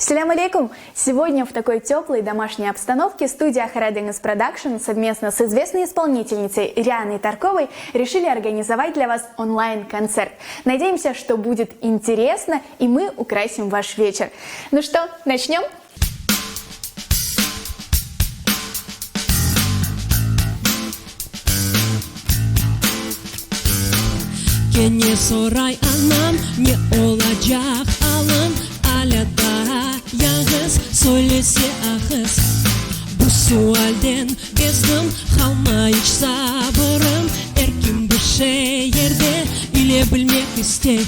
Салям алейкум! Сегодня в такой теплой домашней обстановке студия Хараденес Продакшн совместно с известной исполнительницей Рианой Тарковой решили организовать для вас онлайн-концерт. Надеемся, что будет интересно и мы украсим ваш вечер. Ну что, начнем? Не сорай анам, не olacak alın alada yağız söylese ağız. Bu sualden bezdim kalma hiç sabırım erkin bir şey yerde ile bilmek istek.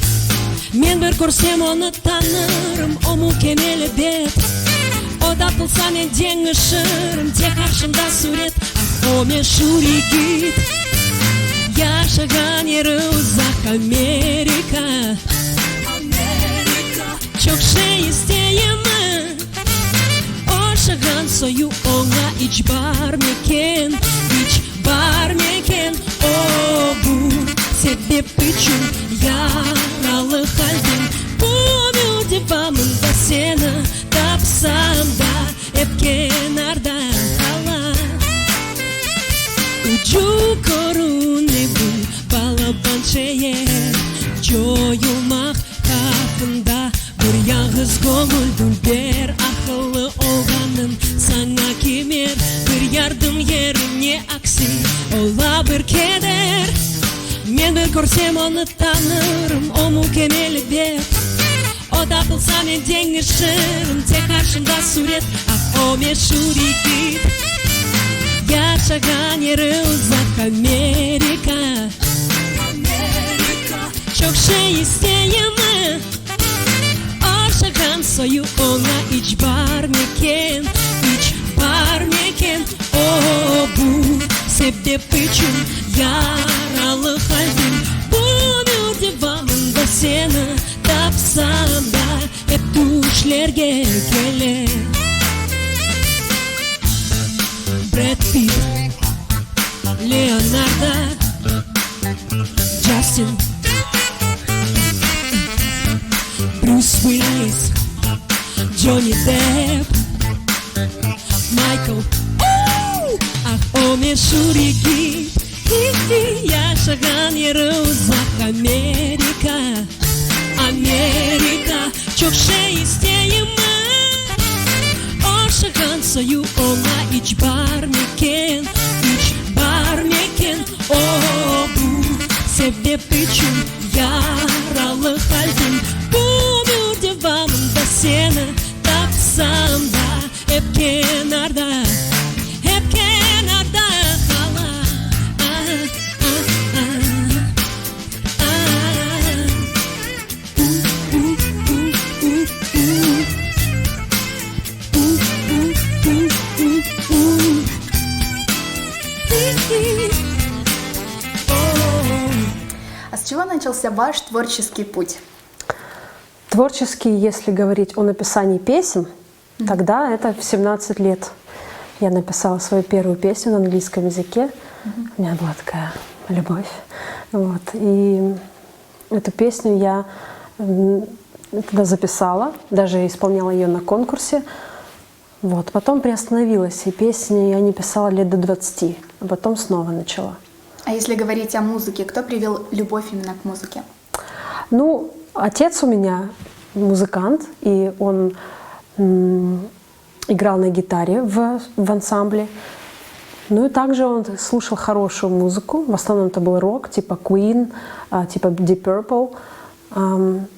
Men bir korsem onu tanırım o mükemmel edep. O da pılsa neden ışırım tek karşımda suret ah o meşhur git. Yaşagan yeri uzak Amerika Çok şey isteyemem Yaşagan soyu ona hiç var meken Hiç var meken O bu sebep için yaralı kalbim Bu devamında seni tapsam da hep kenarda kalan Ucu korun Balaban şehir Joyulmak kapında Bir yağız gönüldün bir akıllı olganın Sana kemer bir yardım yerine aksi Ola bir keder Men bir görsem onu tanırım O mükemmel edep O da bulsa neden ışırım Tek karşımda suret Ah o meşhur git Yaşagan yeri uzak Amerika Çok şey isteyemem Yaşagan soyu ona hiç var meken Hiç var meken O bu sebep için yaralı kalbim Bu bir devamında seni tapsam da Hep düşlerge gelir Brad Pitt, Leonardo, Justin, Bruce Willis, Johnny Depp, Michael. Ah o meşhur git, yaşagan yeri uzak Amerika, Amerika. Çok şey isteyemem. Yaşagan soyu ona hiç var meken Hiç var meken O bu sebep için yaralı kalbim Bu bir devamında seni tapsam da Hep kenarda Hep kenarda kalan А с чего начался ваш творческий путь? Творческий, если говорить о написании песен, тогда это в 17 лет. Я написала свою первую песню на английском языке. У меня была такая любовь. Вот. И эту песню я тогда записала, даже исполняла ее на конкурсе. Вот. Потом приостановилась, и песни я не писала лет до 20, а потом снова начала. А если говорить о музыке, кто привел любовь именно к музыке? Ну, отец у меня музыкант, и он играл на гитаре в ансамбле. Ну и также он слушал хорошую музыку, в основном это был рок, типа Queen, типа Deep Purple.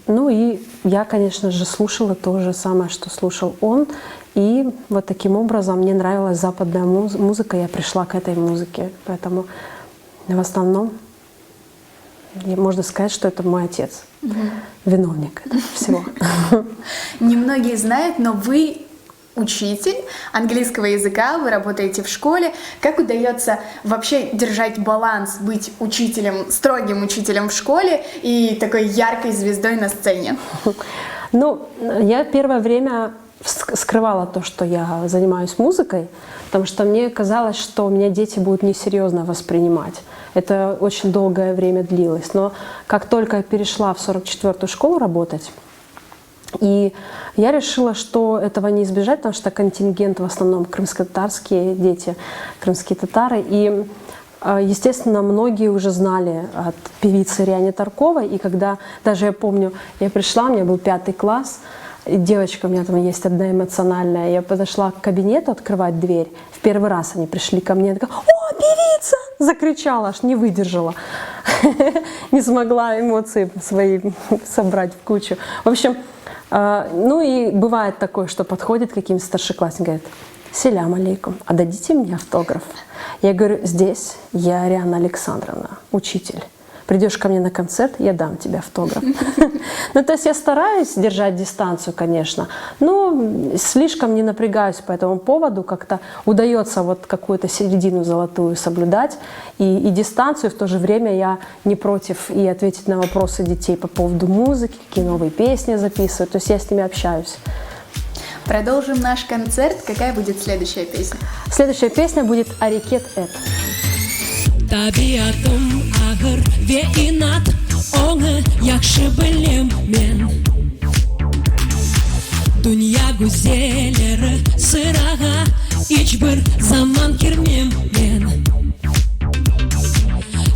Ну и я, конечно же, слушала то же самое, что слушал он. И вот таким образом мне нравилась западная музыка, я пришла к этой музыке. Поэтому в основном можно сказать, что это мой отец, виновник этого всего. Немногие знают, но вы учитель английского языка, вы работаете в школе. Как удается вообще держать баланс, быть учителем, строгим учителем в школе и такой яркой звездой на сцене? Ну, я первое время скрывала то, что я занимаюсь музыкой, потому что мне казалось, что меня дети будут несерьезно воспринимать. Это очень долгое время длилось. Но как только я перешла в 44-ю школу работать, И я решила, что этого не избежать, потому что контингент в основном крымско-татарские дети, крымские татары. И, естественно, многие уже знали от певицы Рианы Тарковой. И когда, даже я помню, я пришла, у меня был 5 класс, и девочка у меня там есть одна эмоциональная. Я подошла к кабинету открывать дверь. В первый раз они пришли ко мне, такая: «О, певица!» Закричала, аж не выдержала. Не смогла эмоции свои собрать в кучу. В общем, ну и бывает такое, что подходит к каким-то старшеклассникам, говорит: «Селям алейкум, а дадите мне автограф?» Я говорю: «Здесь я Риана Александровна, учитель. Придешь ко мне на концерт, я дам тебе автограф». Ну, то есть я стараюсь держать дистанцию, конечно, но слишком не напрягаюсь по этому поводу, как-то удается вот какую-то середину золотую соблюдать и дистанцию, в то же время я не против и ответить на вопросы детей по поводу музыки, какие новые песни записывают, то есть я с ними общаюсь. Продолжим наш концерт. Какая будет следующая песня? Следующая песня будет «Арекет Эд». Табиатым ағыр ве инат, оңы яқшы білем мен. Дүния гүзелері сыраға, ешбір заман кермем мен.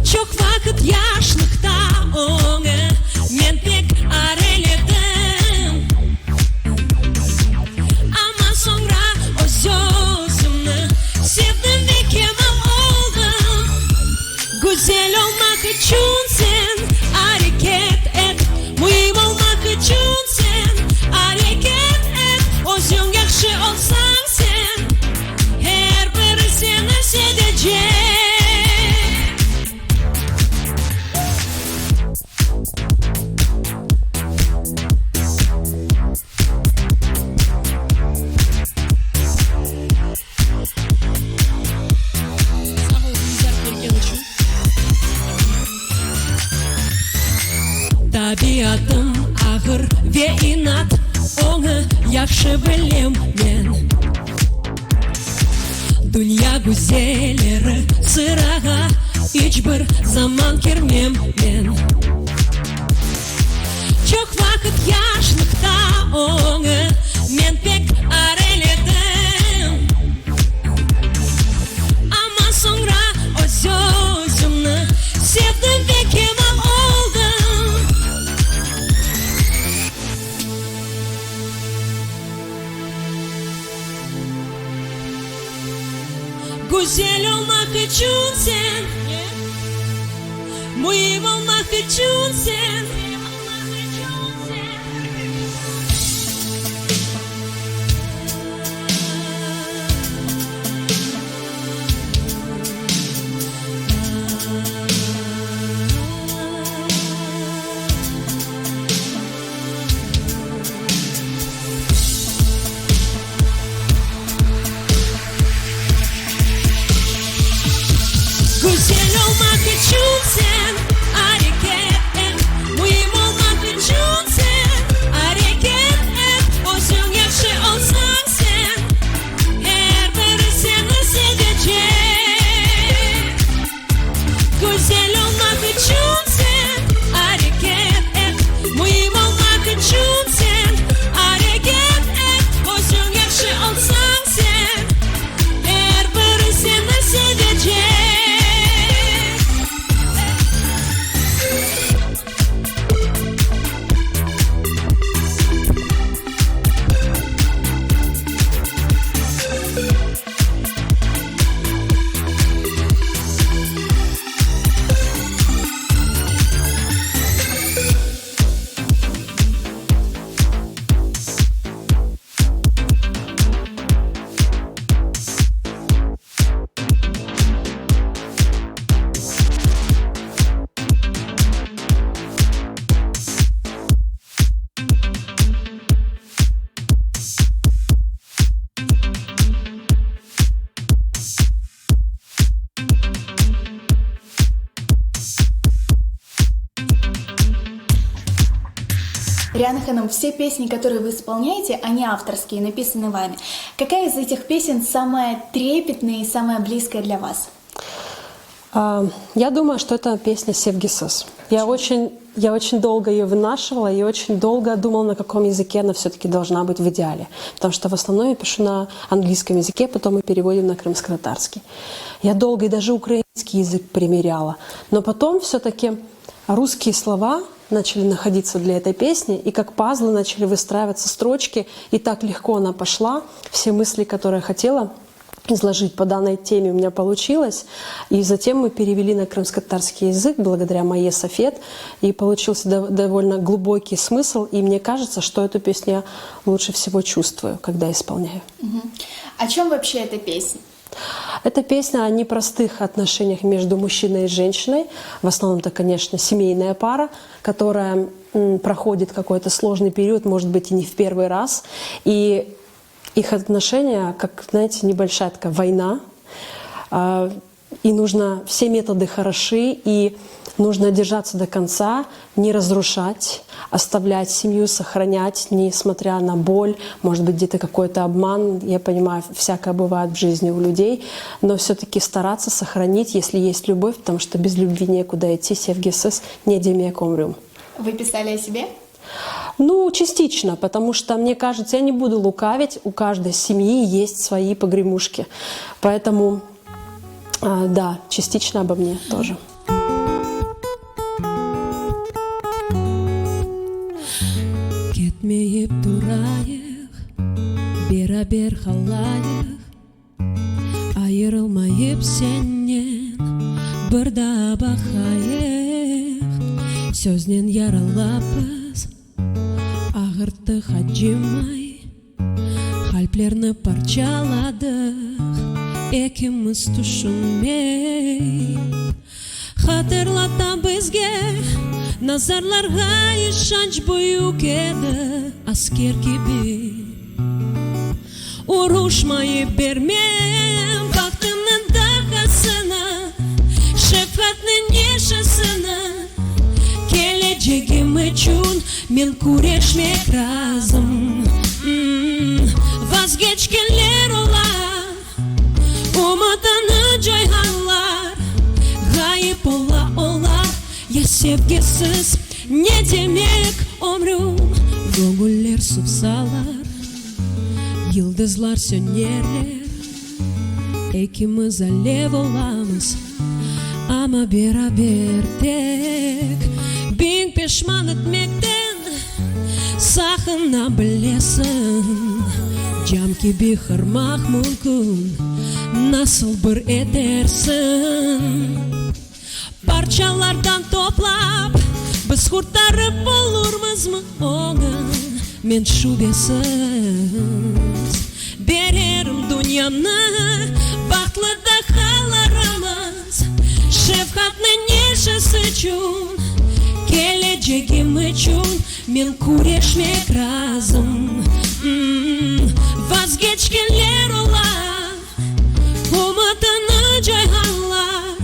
Çok vakit yaşlıkta оңы, мен пек ареледім. Ama sonra o sözümü sevdim ve kemal oldum. Güzel olmak için sen hareket et, mühim olmak için sen hareket et. Özün yakşı olsan sen, her biri seni sevecek. Табиатым ағыр ве инат, оңы яқшы білем мен. Дүния гүзелері сыраға, ешбір заман кермем мен. Çok vakit yaşlıkta оңы, мен пек ареледім. Ama sonra o sözümü sevdim ve kemal oldum. Güzel olmak için sen, mühim olmak için sen. Güzel olmak için sen hareket et, mühim olmak için sen hareket et. Özün yakşı olsan sen, her biri seni sevecek. Güzel olmak için sen hareket et, mühim olmak için sen hareket et. Özün yakşı olsan sen, her biri seni sevecek. Риана Ханым, все песни, которые вы исполняете, они авторские, написаны вами. Какая из этих песен самая трепетная и самая близкая для вас? Я думаю, что это песня «Севгисос». Я очень долго ее вынашивала и очень долго думала, на каком языке она все-таки должна быть в идеале. Потому что в основном я пишу на английском языке, потом мы переводим на крымско-татарский. Я долго и даже украинский язык примеряла. Но потом все-таки русские слова начали находиться для этой песни, и как пазлы начали выстраиваться строчки, и так легко она пошла. Все мысли, которые я хотела изложить по данной теме, у меня получилось. И затем мы перевели на крымско-татарский язык благодаря Майе Софет, и получился довольно глубокий смысл. И мне кажется, что эту песню я лучше всего чувствую, когда исполняю. О чем вообще эта песня? Это песня о непростых отношениях между мужчиной и женщиной. В основном это, конечно, семейная пара, которая проходит какой-то сложный период, может быть, и не в первый раз. И их отношения, как, знаете, небольшая такая война. И нужно, все методы хороши, и нужно держаться до конца, не разрушать, оставлять семью, сохранять, несмотря на боль, может быть, где-то какой-то обман. Я понимаю, всякое бывает в жизни у людей, но все-таки стараться сохранить, если есть любовь, потому что без любви некуда идти. Севгисос не демек омрюм. Вы писали о себе? Ну, частично, потому что, мне кажется, я не буду лукавить, у каждой семьи есть свои погремушки. Поэтому, да, частично обо мне тоже. Кетмейіп тұрайық, бер қалайық, айырылмайып сенен бірда бақайық. Сөзнен яралапыз, ағыртты хаджимай, қалплерні парчаладық, екіміз түшінмей. Хатырлата бізге назарларға ішанч бұйық еді аскер gibi. Урушмайып бермем бақтымның дағасына, шефқатның ешасына. Келечегім үшін мен күрешмек разым. Vazgeçkenler ola, umudunu cayhanlar. Gayip ola, ya sevgisiz ne demek ömrüm. Gönüller sıpsalar, yıldızlar sönerler. İkimiz alev olamız ama beraber tek. Bin pişman etmekten sakına bilesin. Cam gibi kırmak mümkün, nasıl bir edersin? Parçalardan toplap biz kurtarıp olurmuz mu onu? Men şubesiz bererim dünyana, baklı da kalarımız. Şefkatli neşesi için, geleceğim için men kureşmek razım. Vazgeçkenler ola, umudunu cayhanlar.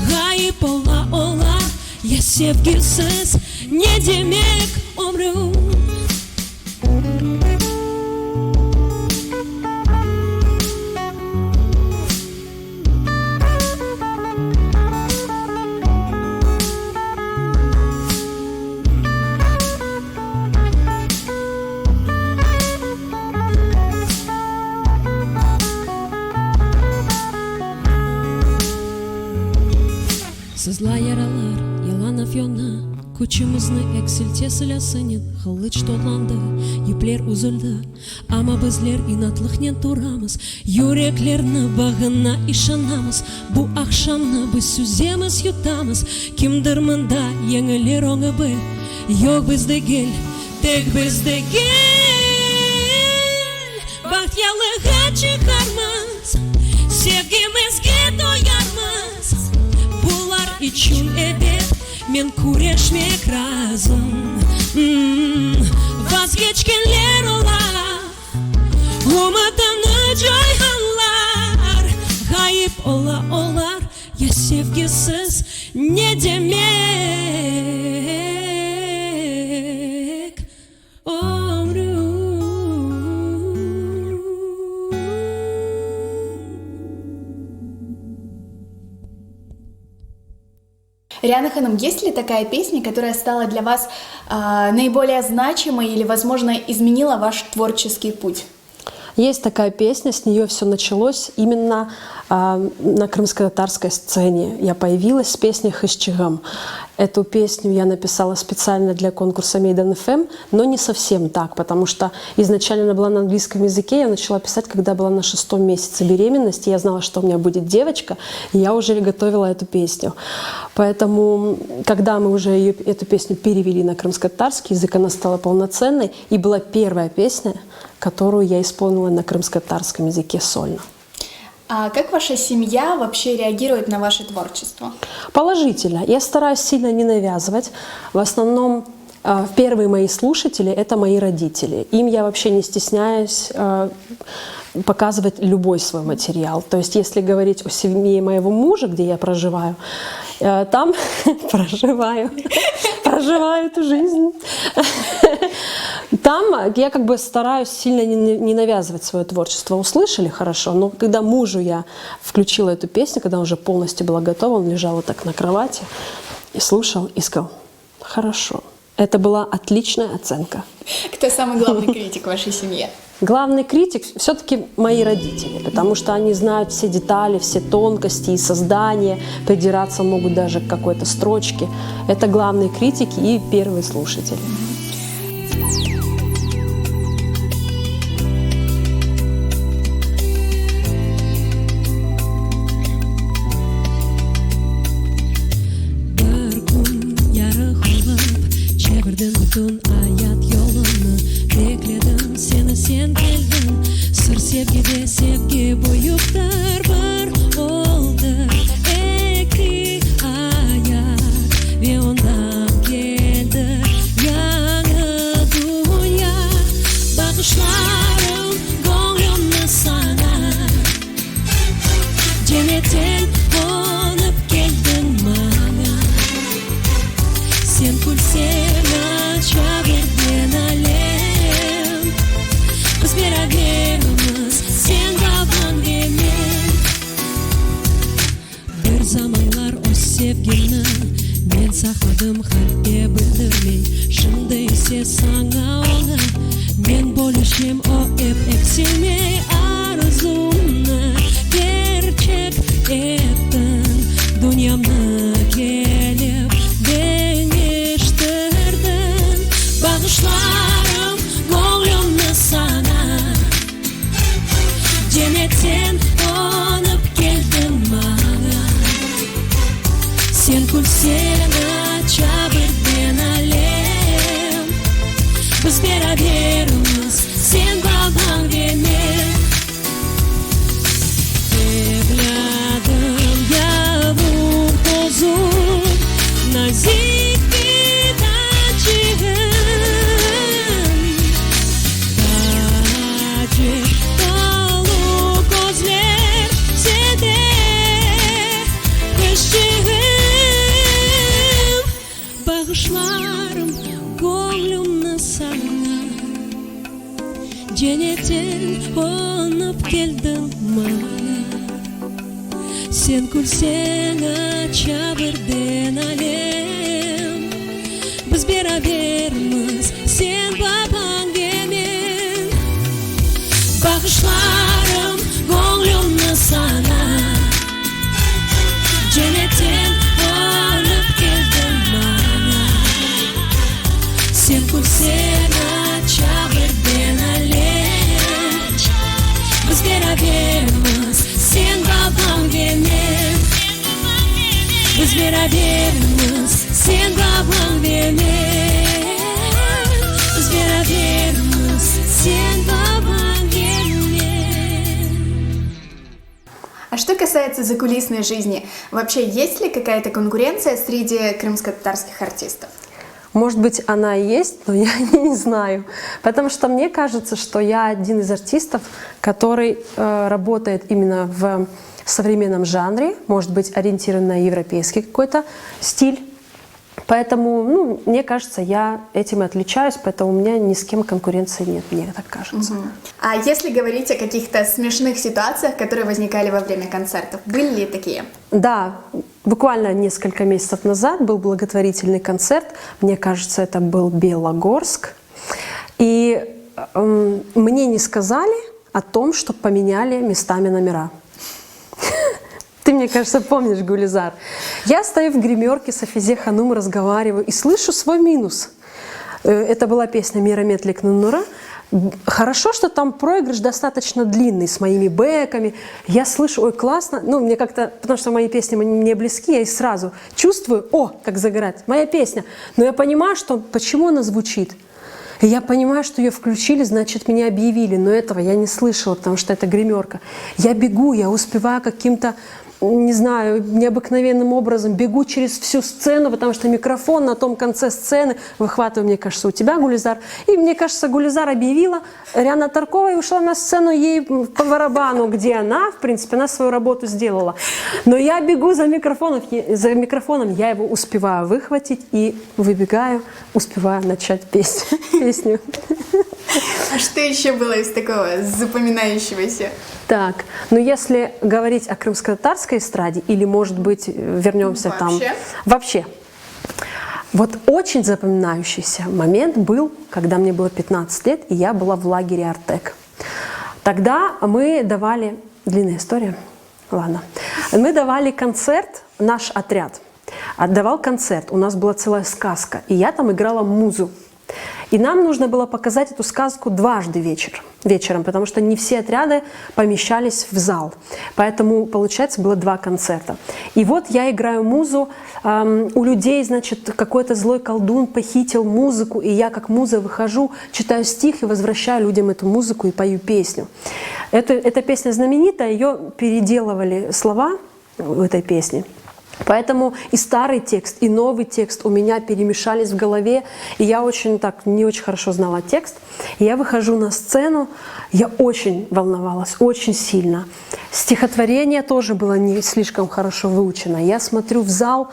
Gayip ola, ya sevgisiz ne demek ömrüm. Sızla yaralar, yalan afyona, күчімізні эксілте сілесінен қылыч тотланды, еплер үзілді. Ама біздер инатлықнен тұрамыз, юреклерні бағына ишанамыз. Бұ ақшамны біз сүземіз, ютамыз. Кімдір мында еңілер оңы біл, yok бізді кел, тек бізді кел. Бақтиялыға шығармыз, sevgimizге доярмыз. Бұлар için ebed men kureşmek razım. Vazgeçkenler ola, umudunu cayhanlar. Gayip olar, ya sevgisiz ne demek ömrüm. Рианна Ханум, есть ли такая песня, которая стала для вас наиболее значимой или, возможно, изменила ваш творческий путь? Есть такая песня, с нее все началось именно на крымско-татарской сцене. Я появилась с песней «Хыщигам». Эту песню я написала специально для конкурса Мейдан ФМ, но не совсем так, потому что изначально она была на английском языке. Я начала писать, когда была на 6-м месяце беременности. Я знала, что у меня будет девочка, и я уже готовила эту песню. Поэтому, когда мы уже эту песню перевели на крымско-татарский язык, она стала полноценной, и была первая песня, которую я исполнила на крымско-татарском языке сольно. А как ваша семья вообще реагирует на ваше творчество? Положительно. Я стараюсь сильно не навязывать. В основном первые мои слушатели – это мои родители. Им я вообще не стесняюсь показывать любой свой материал. То есть, если говорить о семье моего мужа, где я проживаю, там проживаю эту жизнь. Там я как бы стараюсь сильно не навязывать свое творчество. Услышали хорошо, но когда мужу я включила эту песню, когда уже полностью была готова, он лежал вот так на кровати и слушал, и сказал: хорошо. Это была отличная оценка. Кто самый главный критик в вашей семье? Главный критик все-таки мои родители, потому что они знают все детали, все тонкости и создания, придираться могут даже к какой-то строчке. Это главные критики и первые слушатели. Бүтін аят yolunu bekledim, sen geldin. Sır sevgide sevgi boyutlar var oldu. İki ayat ve ondan geldi yanı dünya. Bakışlarım gönlümle sana, cennetten konup geldin bana. Sen kulsen çevirdin alem, biz beraberimiz, sen babam benim. Bir zamanlar o sevgini men sakladım, kalpte bildirmey. Şimdi ise sana onu men bo'lishim o ep sevmey. Arzumni gerçek ettin, dünyamni kelib değiştirdin. Bağışlarım gönlümle sana, cennetten konup geldin bana. Sen kulsen çevirdin alem, biz beraberimiz, sen babam ve men. Evladım yavrum kuzum, nazik bir tacım. Bağışlarım gönlümle sana, cennetten konup geldin bana. Sen kulsen çevirdin alem, biz beraberimiz, sen babam benim. Bağışlarım gönlümle sana, cennetten konup geldin bana. Sen kulsen çevirdin alem, biz beraberimiz, sen babam benim. Biz beraberimiz, sen babam benim. Biz beraberimiz, sen babam benim. А что касается закулисной жизни, вообще есть ли какая-то конкуренция среди крымско-татарских артистов? Может быть, она и есть, но я не знаю. Потому что мне кажется, что я один из артистов, который работает именно в современном жанре, может быть, ориентирован на европейский какой-то стиль. Поэтому, ну, мне кажется, я этим и отличаюсь, поэтому у меня ни с кем конкуренции нет, мне так кажется. А если говорить о каких-то смешных ситуациях, которые возникали во время концертов, были ли такие? Да, буквально несколько месяцев назад был благотворительный концерт, мне кажется, это был Белогорск, и мне не сказали о том, что поменяли местами номера. Ты, мне кажется, помнишь, Гулизар. Я стою в гримерке с Афизе Ханум, разговариваю и слышу свой минус. Это была песня «Мирамет Нура». Хорошо, что там проигрыш достаточно длинный, с моими бэками. Я слышу, ой, классно. Ну, мне как-то, потому что мои песни мне близки, я и сразу чувствую, о, как загорать, моя песня. Но я понимаю, что почему она звучит. И я понимаю, что ее включили, значит, меня объявили. Но этого я не слышала, потому что это гримерка. Я бегу, я успеваю каким-то, не знаю, необыкновенным образом, бегу через всю сцену, потому что микрофон на том конце сцены выхватываю, мне кажется, у тебя, Гулизар. И мне кажется, Гулизар объявила, Риана Таркова и ушла на сцену, ей по барабану, где она, в принципе, она свою работу сделала. Но я бегу за микрофоном, я его успеваю выхватить и выбегаю, успеваю начать песню. А что еще было из такого запоминающегося? Так, ну если говорить о крымско-татарской эстраде, или, может быть, вернемся там... Вообще. Вот очень запоминающийся момент был, когда мне было 15 лет, и я была в лагере «Артек». Тогда мы давали... Длинная история? Ладно. Мы давали концерт, наш отряд отдавал концерт. У нас была целая сказка, и я там играла музу. И нам нужно было показать эту сказку дважды вечером, потому что не все отряды помещались в зал. Поэтому, получается, было 2 концерта. И вот я играю музу, у людей, значит, какой-то злой колдун похитил музыку, и я как муза выхожу, читаю стих и возвращаю людям эту музыку и пою песню. Эта песня знаменитая, ее переделывали слова в этой песне. Поэтому и старый текст, и новый текст у меня перемешались в голове, и я не очень хорошо знала текст. И я выхожу на сцену, я очень волновалась, очень сильно. Стихотворение тоже было не слишком хорошо выучено. Я смотрю в зал,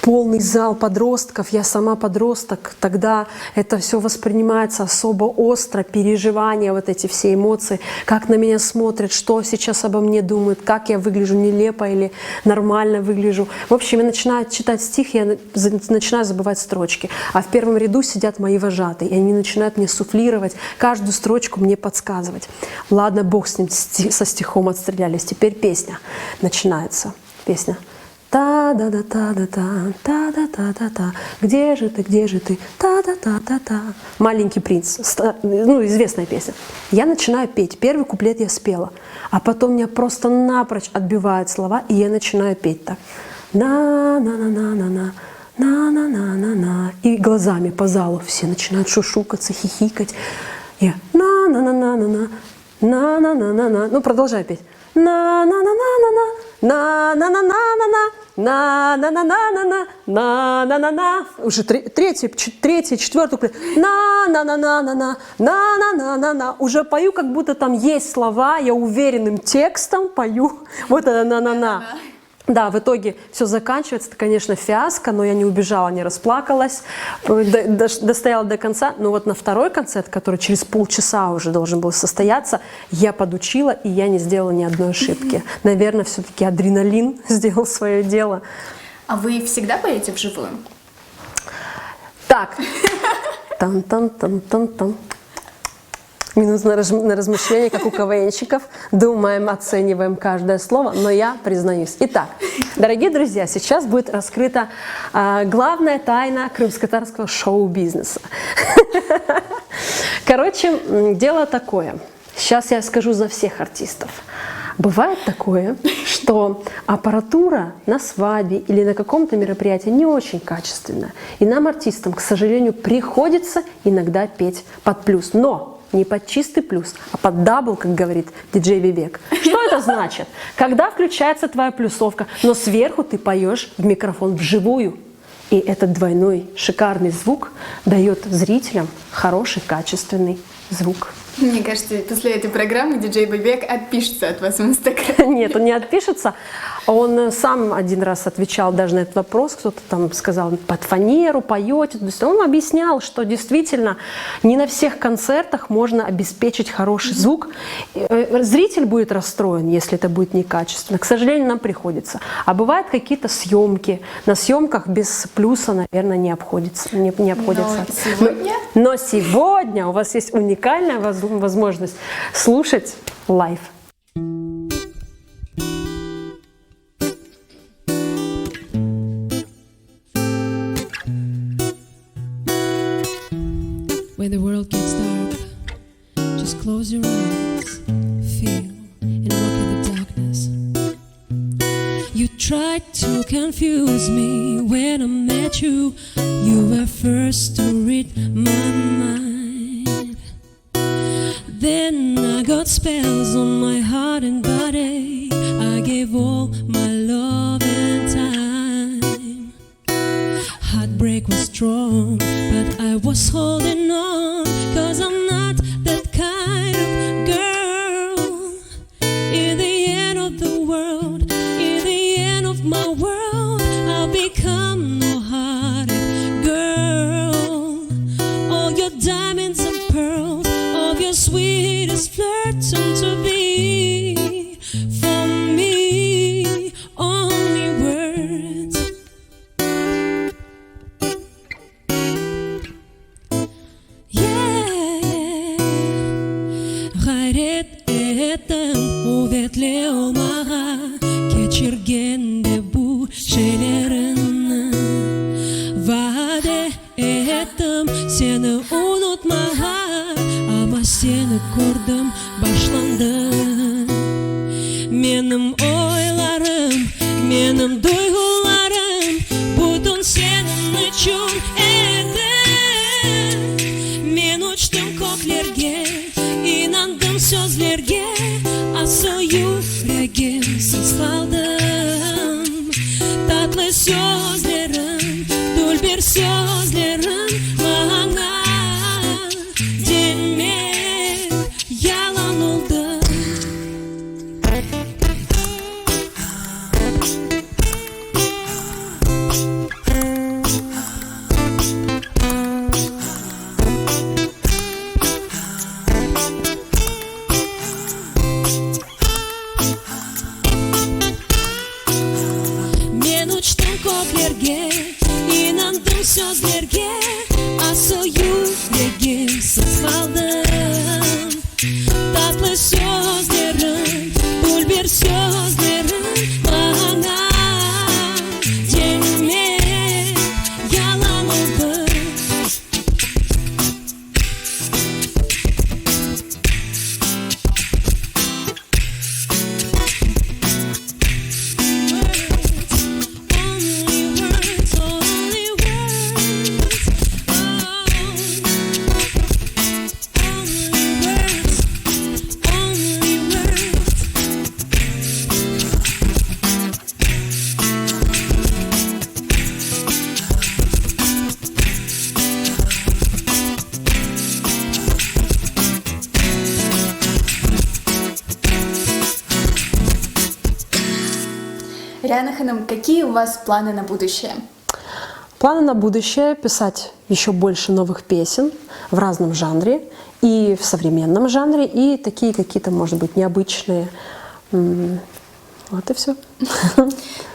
полный зал подростков, я сама подросток, тогда это все воспринимается особо остро, переживания, вот эти все эмоции, как на меня смотрят, что сейчас обо мне думают, как я выгляжу нелепо или нормально выгляжу. В общем, я начинаю читать стих, я начинаю забывать строчки, а в первом ряду сидят мои вожатые, и они начинают мне суфлировать, каждую строчку мне подсказывать. Ладно, бог с ним, со стихом отстрелялись, теперь песня начинается, песня. Та-да-да-та-да-та, та-да-та-та-та, где же ты, та-да-та-та-та. «Маленький принц», ну, известная песня. Я начинаю петь, первый куплет я спела, а потом меня просто напрочь отбивают слова, и я начинаю петь так. На-на-на-на-на-на, на-на-на-на-на. И глазами по залу все начинают шушукаться, хихикать. Я на-на-на-на-на-на, на-на-на-на-на. Ну, продолжай петь. На-на-на-на-на-на, на-на-на-на-на-на, на-на-на-на-на-на, на-на-на-на. Уже третий, четвертый куплет. На-на-на-на-на-на, на-на-на-на-на. Уже пою, как будто там есть слова, я уверенным текстом пою. Вот это на-на-на. Да, в итоге все заканчивается, это, конечно, фиаско, но я не убежала, не расплакалась, достояла до конца. Но вот на второй концерт, который через полчаса уже должен был состояться, я подучила, и я не сделала ни одной ошибки. Наверное, все-таки адреналин сделал свое дело. А вы всегда поете вживую? Так. Там-там-там-там-там. Минут на размышление, как у КВНщиков. Думаем, оцениваем каждое слово, но я признаюсь. Итак, дорогие друзья, сейчас будет раскрыта главная тайна крымско-татарского шоу-бизнеса. Короче, дело такое. Сейчас я скажу за всех артистов. Бывает такое, что аппаратура на свадьбе или на каком-то мероприятии не очень качественная. И нам, артистам, к сожалению, приходится иногда петь под плюс. Но не под чистый плюс, а под дабл, как говорит диджей Вивек. Что это значит? Когда включается твоя плюсовка, но сверху ты поешь в микрофон вживую. И этот двойной шикарный звук дает зрителям хороший, качественный звук. Мне кажется, после этой программы диджей Бэйбек отпишется от вас в Инстаграме. Нет, он не отпишется. Он сам один раз отвечал даже на этот вопрос. Кто-то там сказал, под фанеру поете. То есть он объяснял, что действительно не на всех концертах можно обеспечить хороший звук. Зритель будет расстроен, если это будет некачественно. К сожалению, нам приходится. А бывают какие-то съемки. На съемках без плюса, наверное, не обходится. Но сегодня у вас есть уникальная возможность слушать лайв. When the world gets dark, just close your eyes, feel and walk in the darkness. You tried to confuse me when I met you. You were first to read my mind. Then I got spells on my heart and body. I gave all my love and time. Heartbreak was strong, but I was holding on, 'cause I'm not that kind of girl. In the end of the world, in the end of my world, I'll become no-hearted girl. All your diamonds and pearls, all your sweetest flirts turn to be for me only words. Gayret ettim kuvvetli olmağa, geçirgen de bu şeylerini. Vade ettim seni unutmağa, ama seni gördüm başlandı. Benim oylarım, benim duygularım bütün senin için edi. Ben uçtum göklerge, inandım sözlerge, asıl yüreğimsiz kaldım. Tatlı sözlerin, dul bir sözlerin bana demek yalan oldu. Ben uçtum göklerge, inandım sözlerge, asıl yüreğimsiz kaldım. Tatlı sözlerin, dul bir sözlerin bana demek yalan oldu. Риана Ханым, какие у вас планы на будущее? Планы на будущее – писать еще больше новых песен в разном жанре, и в современном жанре, и такие какие-то, может быть, необычные. Вот и все.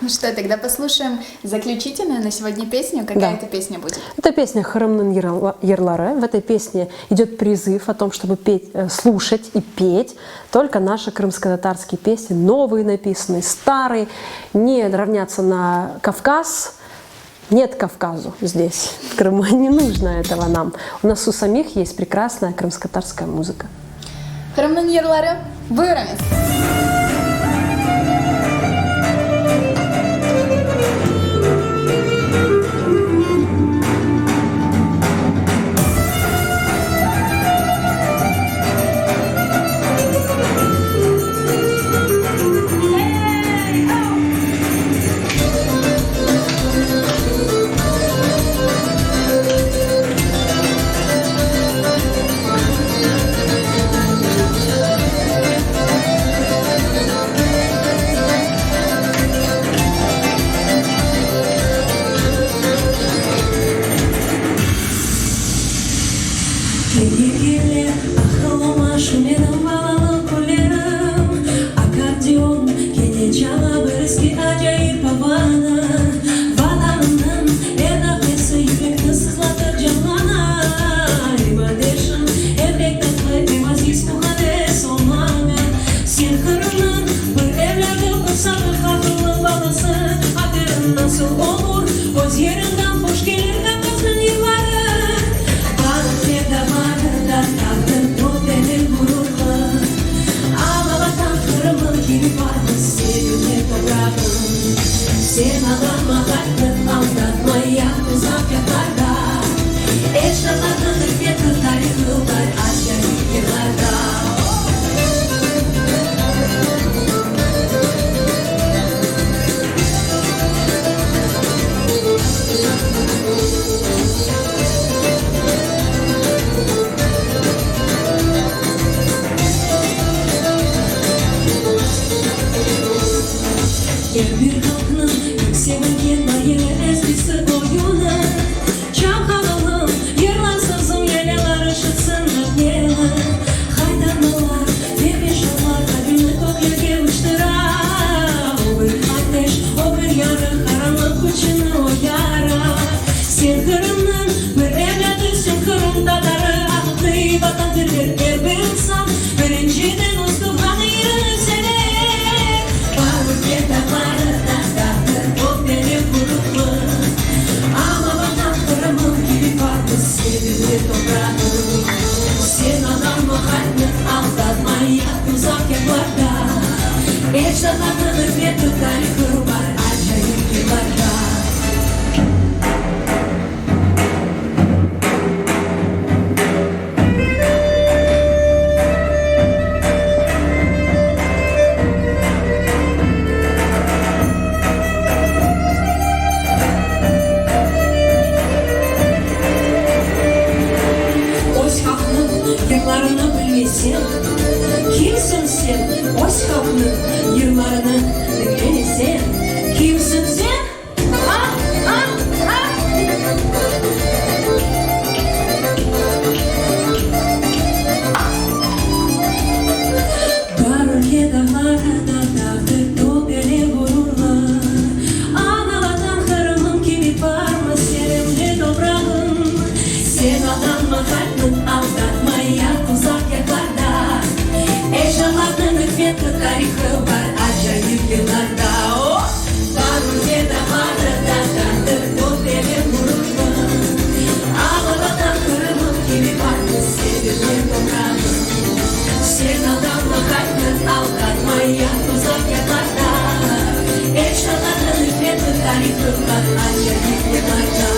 Ну что, тогда послушаем заключительную на сегодня песню. Какая Да. это песня будет? Это песня Хырымның Ерлары. В этой песне идет призыв о том, чтобы слушать и петь только наши крымско-татарские песни, новые написанные, старые, не равняться на Кавказ. Нет Кавказу здесь, в Крыму, не нужно этого нам. У нас у самих есть прекрасная крымско-татарская музыка. Хырымның Ерлары, buyurunuz. bir halkının yükselgen bayılı ezgisi oyunu. Çok havalı, yerler sızım, yeleler ışıtsın yele. Haydanlar, yemişalar, kalbini topya gelmiştira. O bir ateş, o bir yarı, karanlık uçunu o yara. Sen kırımın, bir evladırsın kırımda darı. Aklı batandır bir insan, birinciden ustuğanı yürü seni. Varlık yeterleri dertlerdir, o beni vurur. Ama bana kırımın gibi farklı sevimli toprağım. Sen adamı kalbini aldatma, yak uzak yaklarda. Eşyalarının bir tarihı var, acayip yıllarda. Yıllarını bilmesin, kimsin sen? Boş kapının yıllarını bilmesin, kimsin sen? Ah, ah, ah. Var ülke dağlarda dağdır topeli gururlar. Analatan kırımın gibi parma sevimli toprağım. Sen adamı kalbin aldatma, yak uzak yaklarda. Eşyalarının hükmet tarihı var, acayip yıllarda. Var ülke dağlarda dağdır topeli gururlar. Analatan kırımın gibi parma sevimli toprağım. Sen adamı kalbin aldatma, yak uzak yaklarda. Eşyalarının hükmet tarihı var, acayip yıllarda.